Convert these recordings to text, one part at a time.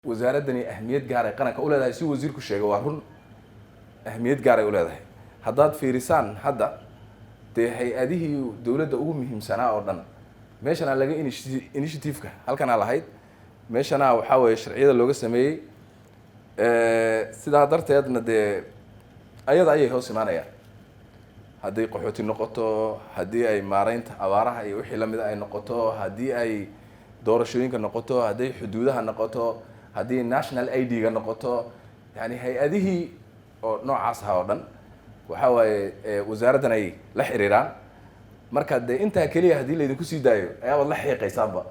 wasaaradani ahmiyad gaar ah qaranka u leedahay si wasiirku sheegay waa run ahmiyad gaar ah u leedahay haddaad fiirisaan hadda dee hay-adihii dawladda ugu muhiimsanaa oo dhan meeshana laga initiative-ka halkana lahayd meeshana waxaa weeye sharciyada looga sameeyey sidaa darteedna dee ayada ayay hoos imaanayaan haddii qaxooti noqoto haddii ay maaraynta abaaraha iyo wixii lamida ay noqoto haddii ay doorashooyinka noqoto hadday xuduudaha noqoto haddii national ID-ga noqoto yani hay-adihii oo noocaas ahaa oo dhan waxa waaye wasaaraddan ay la xiriiraan marka dee intaa keliya haddii laydinku sii daayo ayaabad la xiiqaysaanba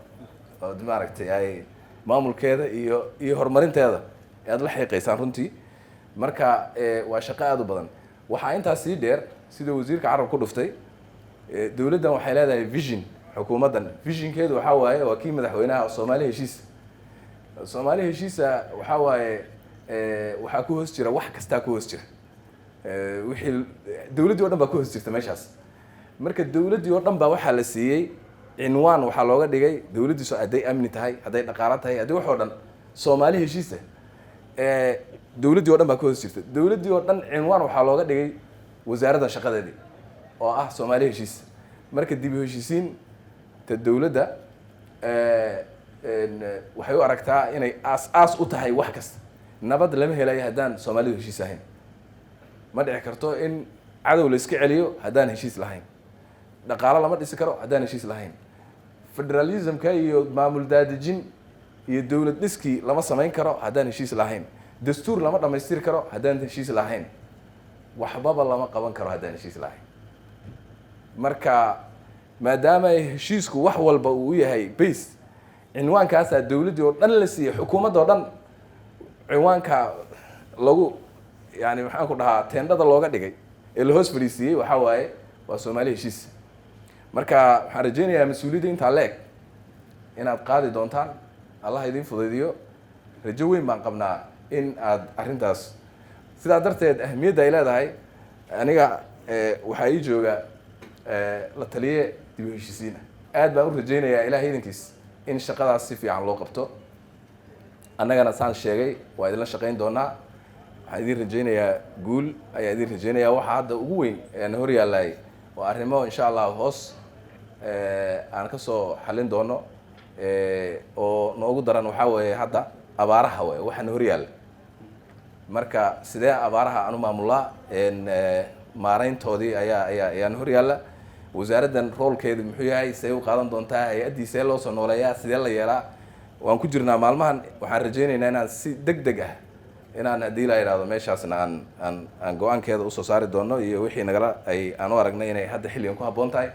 ood maaragtay ay maamulkeeda iyo horumarinteeda ayaad la xiiqaysaan runtii marka waa shaqo aada u badan waxaa intaas sii dheer sida wasiirka carab ku dhuftay dawladdan waxay leedahay vision xukuumaddan visionkeedu waxaa waaye waa kii madaxweynaha Soomaali heshiis Soomaali heshiisa waxaa waaye waxaa ku hoos jira wax kasta ku hoos jira wixii dawladdii oo dhan baa ku hoos jirta meeshaas marka dawladdii oo dhan baa waxaa la siiyey cinwaan waxaa looga dhigay dawladdiisu hadday amni tahay hadday dhaqaalo tahay haddii wax oo dhan Soomaali heshiisa dawladdii oo dhan baa ku hoos jirta dawladdii oo dhan cinwaan waxaa looga dhigay wasaaradda shaqadeedii oo ah Soomaali heshiis marka dib u heshiisiin ta dawladda waxay u aragtaa inay aas u tahay wax kasta nabad lama helayo haddaan Soomaalidu heshiis ahayn ma dhici karto in cadow la iska celiyo haddaan heshiis lahayn dhaqaalo lama dhisi karo haddaan heshiis lahayn federalismka iyo maamul daadejin iyo dawlad dhiskii lama samayn karo haddaan heshiis lahayn dastuur lama dhamaystiri karo haddaan heshiis lahayn waxbaba lama qaban karo haddaan heshiis lahayn marka maadaama heshiisku wax walba uu yahay base cinwaankaasaa dawladdii oo dhan la siiyey xukuumadda oo dhan cinwaanka lagu yani maxaan ku dhahaa teendhada looga dhigay ee la hoos fadhiisiiyey waxaa waaye waa Soomaali heshiis marka waxaan rajaynayaa mas-uuliyadda intaa leeg inaad qaadi doontaan allah idin fudaydiyo rajo weyn baan qabnaa in aad arrintaas sidaa darteed ahmiyadda ay leedahay aniga waxaa ii jooga la taliye dib u heshiisiin aad baan u rajaynayaa ilaahay idankiis in shaqadaas si fiican loo qabto annagana saan sheegay waa idinla shaqayn doonaa waxaan idin rajaynayaa guul ayaa idin rajaynayaa waxa hadda ugu weyn ee na hor yaallay waa arrimo insha allah hoos aan ka soo xallin doono oo noogu daran waxaa weeye hadda abaaraha waay waxa na hor yaalla marka sidee abaaraha aan u maamulaa maarayntoodii ayaa na hor yaalla wasaaraddan roolkeedu muxuu yahay see u qaadan doontaa hay-addii see loo soo nooleeyaa sidee la yeelaa waan ku jirnaa maalmahan waxaan rajaynaynaa inaan si deg deg ah inaan haddii la yidhaahdo meeshaasna aan go-aankeeda usoo saari doono iyo wixii nagala aan u aragnay inay hadda xilligan ku habboon tahay